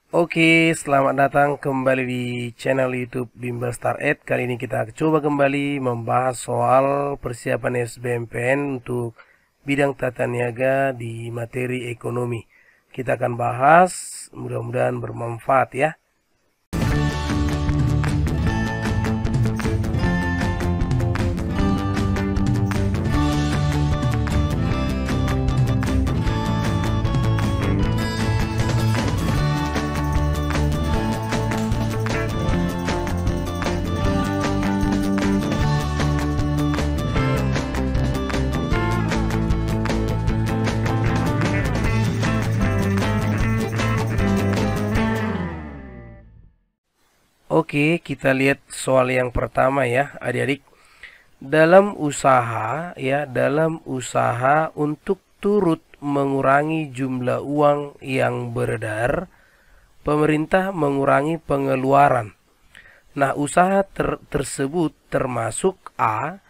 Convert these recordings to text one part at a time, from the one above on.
Oke, selamat datang kembali di channel YouTube Bimbel Star Ed. Kali ini kita coba kembali membahas soal persiapan SBMPTN untuk bidang tata niaga di materi ekonomi. Kita akan bahas, mudah-mudahan bermanfaat ya. Oke, kita lihat soal yang pertama ya, adik-adik. Dalam usaha untuk turut mengurangi jumlah uang yang beredar, pemerintah mengurangi pengeluaran. Nah, usaha tersebut termasuk A.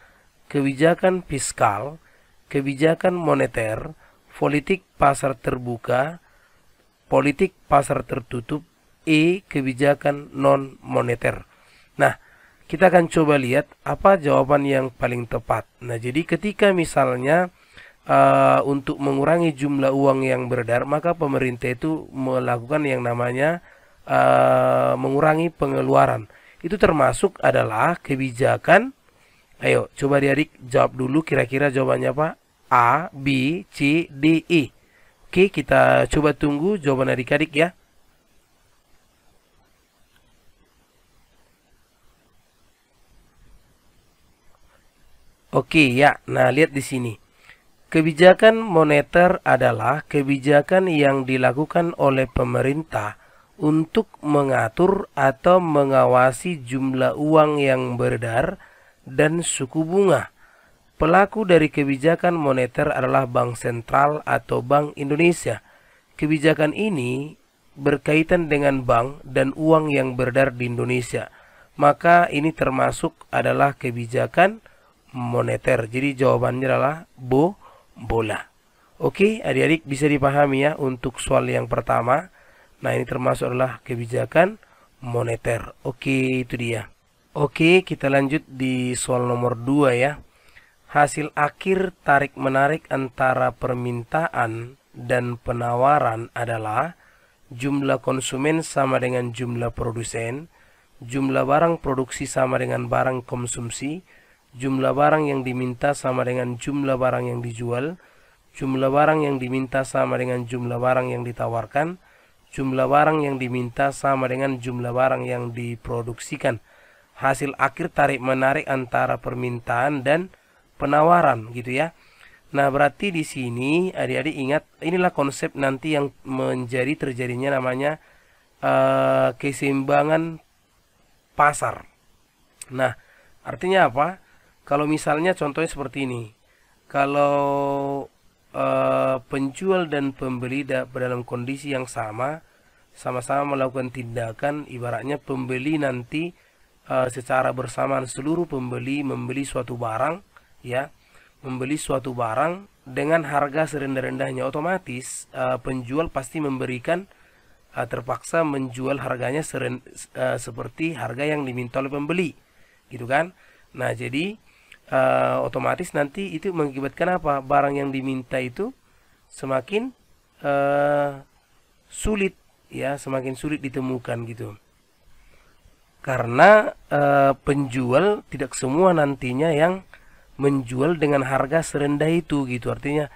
Kebijakan fiskal, kebijakan moneter, politik pasar terbuka, politik pasar tertutup, E. Kebijakan non-moneter. Nah, kita akan coba lihat apa jawaban yang paling tepat. Nah, jadi ketika misalnya untuk mengurangi jumlah uang yang beredar, maka pemerintah itu melakukan yang namanya mengurangi pengeluaran. Itu termasuk adalah kebijakan. Ayo, coba adik jawab dulu kira-kira jawabannya apa? A, B, C, D, E. Oke, kita coba tunggu jawaban adik-adik ya. Oke ya, nah lihat di sini. Kebijakan moneter adalah kebijakan yang dilakukan oleh pemerintah untuk mengatur atau mengawasi jumlah uang yang beredar dan suku bunga. Pelaku dari kebijakan moneter adalah Bank Sentral atau Bank Indonesia. Kebijakan ini berkaitan dengan bank dan uang yang beredar di Indonesia. Maka ini termasuk adalah kebijakan moneter. Jadi jawabannya adalah bola. Oke, adik-adik bisa dipahami ya untuk soal yang pertama. Nah, ini termasuk adalah kebijakan moneter. Oke, itu dia. Oke, kita lanjut di soal nomor 2 ya. Hasil akhir tarik-menarik antara permintaan dan penawaran adalah jumlah konsumen sama dengan jumlah produsen, jumlah barang produksi sama dengan barang konsumsi, jumlah barang yang diminta sama dengan jumlah barang yang dijual, jumlah barang yang diminta sama dengan jumlah barang yang ditawarkan, jumlah barang yang diminta sama dengan jumlah barang yang diproduksikan. Hasil akhir tarik-menarik antara permintaan dan penawaran gitu ya. Nah, berarti di sini adik-adik ingat, inilah konsep nanti yang menjadi terjadinya namanya keseimbangan pasar. Nah, artinya apa? Kalau misalnya contohnya seperti ini. Kalau penjual dan pembeli dalam kondisi yang sama-sama melakukan tindakan, ibaratnya pembeli nanti secara bersamaan seluruh pembeli membeli suatu barang ya, membeli suatu barang dengan harga serendah-rendahnya, otomatis penjual pasti memberikan terpaksa menjual harganya seperti harga yang diminta oleh pembeli gitu kan. Nah, jadi otomatis nanti itu mengakibatkan apa? Barang yang diminta itu semakin sulit ya, semakin sulit ditemukan gitu. Karena penjual tidak semua nantinya yang menjual dengan harga serendah itu gitu. Artinya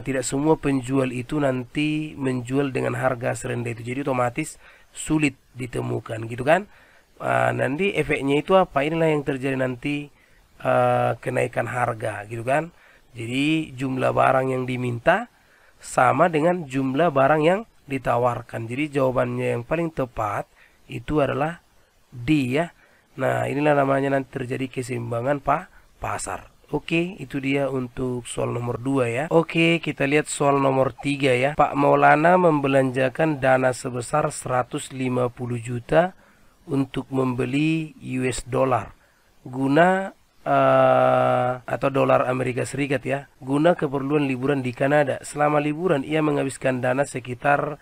tidak semua penjual itu nanti menjual dengan harga serendah itu. Jadi otomatis sulit ditemukan gitu kan. Nanti efeknya itu apa? Inilah yang terjadi nanti, kenaikan harga gitu kan. Jadi jumlah barang yang diminta sama dengan jumlah barang yang ditawarkan. Jadi jawabannya yang paling tepat itu adalah D ya. Nah, inilah namanya nanti terjadi keseimbangan pasar. Oke, itu dia untuk soal nomor 2 ya. Oke, kita lihat soal nomor 3 ya. Pak Maulana membelanjakan dana sebesar 150 juta untuk membeli US dollar guna atau dolar Amerika Serikat ya, guna keperluan liburan di Kanada. Selama liburan ia menghabiskan dana sekitar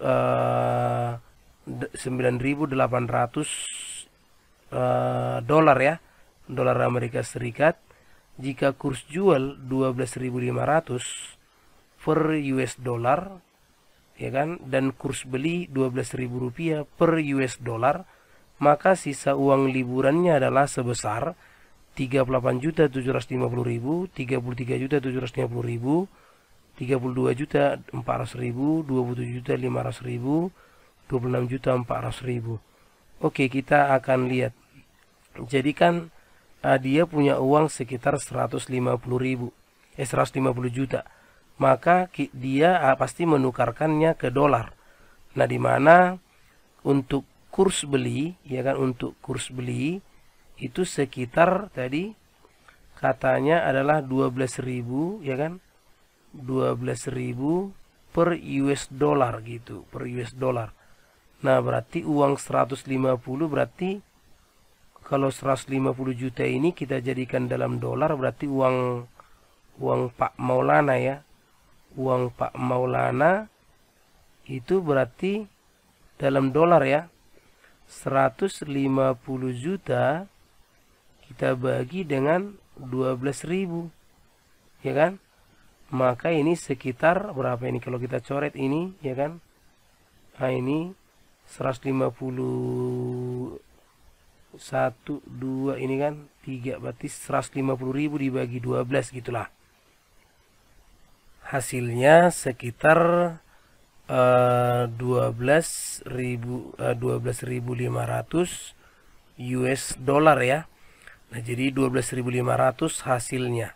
9.800 dolar ya, dolar Amerika Serikat. Jika kurs jual 12.500 per US dollar, ya kan, dan kurs beli 12.000 rupiah per US dollar, maka sisa uang liburannya adalah sebesar 38.750.000, 33.750.000, 32.400.000, 27.500.000, 26.400.000. Oke, kita akan lihat. Jadi kan dia punya uang sekitar 150 juta. Maka dia pasti menukarkannya ke dolar. Nah, di mana untuk kurs beli, ya kan, untuk kurs beli itu sekitar tadi katanya adalah 12.000, ya kan, 12.000 per US dollar gitu, per US dollar. Nah, berarti uang 150, berarti kalau 150 juta ini kita jadikan dalam dolar, berarti uang Pak Maulana ya. Uang Pak Maulana itu berarti dalam dolar ya. 150 juta kita bagi dengan 12.000, ya kan? Maka ini sekitar berapa ini kalau kita coret ini, ya kan? Nah, ini 150 1 2 ini kan 3, berarti 150.000 dibagi 12 gitulah. Hasilnya sekitar 12.500 US dollar ya. Nah, jadi 12.500 hasilnya.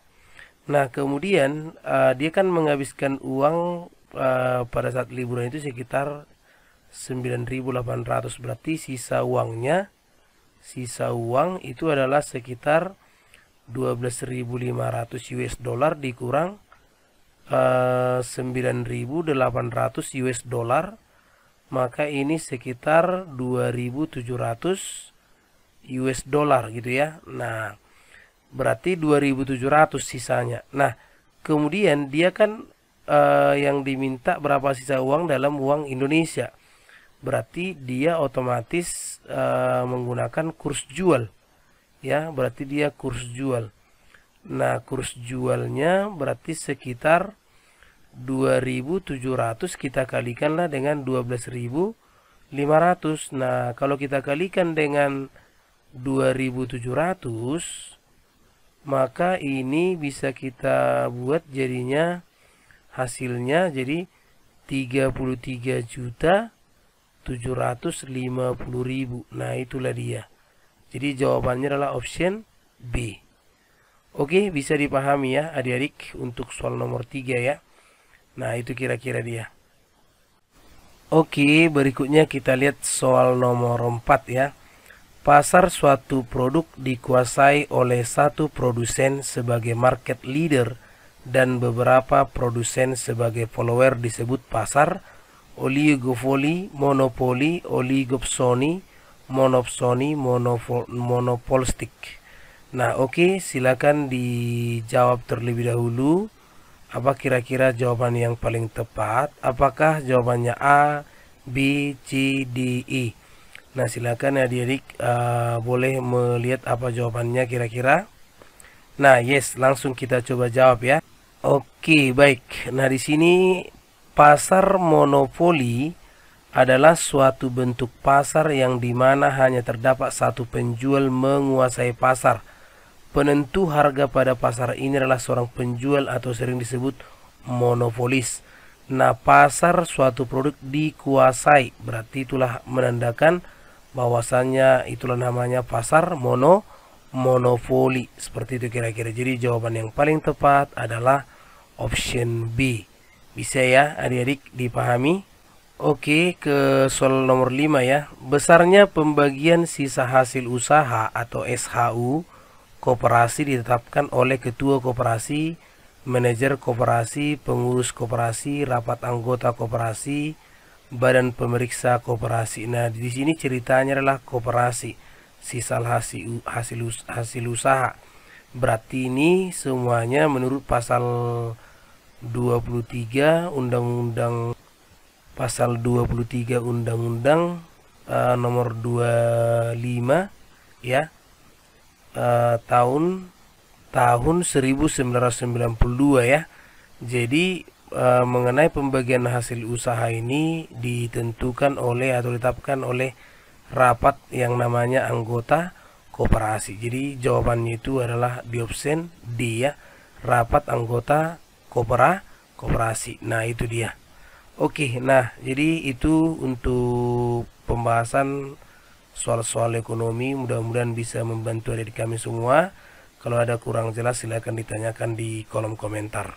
Nah, kemudian dia kan menghabiskan uang pada saat liburan itu sekitar 9.800, berarti sisa uang itu adalah sekitar 12.500 US dollar dikurang 9.800 US dollar, maka ini sekitar 2.700 US dollar gitu ya. Nah, berarti 2.700 sisanya. Nah, kemudian dia kan yang diminta berapa sisa uang dalam uang Indonesia. Berarti dia otomatis menggunakan kurs jual. Ya, berarti dia kurs jual. Nah, kurs jualnya berarti sekitar 2.700 kita kalikanlah dengan 12.500. Nah, kalau kita kalikan dengan 2.700, maka ini bisa kita buat jadinya hasilnya jadi 33.750.000. Nah, itulah dia. Jadi jawabannya adalah option B. Oke, bisa dipahami ya adik-adik untuk soal nomor 3 ya. Nah, itu kira-kira dia. Oke, berikutnya kita lihat soal nomor 4 ya. Pasar suatu produk dikuasai oleh satu produsen sebagai market leader dan beberapa produsen sebagai follower disebut pasar oligopoli, monopoli, oligopsoni, monopsoni, monopolistik. Nah, oke, silakan dijawab terlebih dahulu. Apa kira-kira jawaban yang paling tepat? Apakah jawabannya A, B, C, D, E? Nah, silakan adik-adik boleh melihat apa jawabannya kira-kira. Nah, yes, langsung kita coba jawab ya. Oke, baik. Nah, di sini pasar monopoli adalah suatu bentuk pasar yang dimana hanya terdapat satu penjual menguasai pasar. Penentu harga pada pasar ini adalah seorang penjual atau sering disebut monopolis. Nah, pasar suatu produk dikuasai, berarti itulah menandakan bahwasannya itulah namanya pasar monopoli. Seperti itu kira-kira. Jadi jawaban yang paling tepat adalah option B. Bisa ya adik-adik dipahami? Oke, ke soal nomor 5 ya. Besarnya pembagian sisa hasil usaha atau SHU koperasi ditetapkan oleh ketua koperasi, manajer koperasi, pengurus koperasi, rapat anggota koperasi, badan pemeriksa koperasi. Nah, di sini ceritanya adalah koperasi, sisa hasil usaha. Berarti ini semuanya menurut pasal 23 Undang-Undang pasal 23 Undang-Undang nomor 25 ya, tahun 1992 ya. Jadi mengenai pembagian hasil usaha ini ditentukan oleh atau ditetapkan oleh rapat yang namanya anggota koperasi. Jadi jawabannya itu adalah di option D ya, rapat anggota koperasi. Nah itu dia. Oke, nah jadi itu untuk pembahasan soal-soal ekonomi. Mudah-mudahan bisa membantu adik kami semua. Kalau ada kurang jelas silahkan ditanyakan di kolom komentar.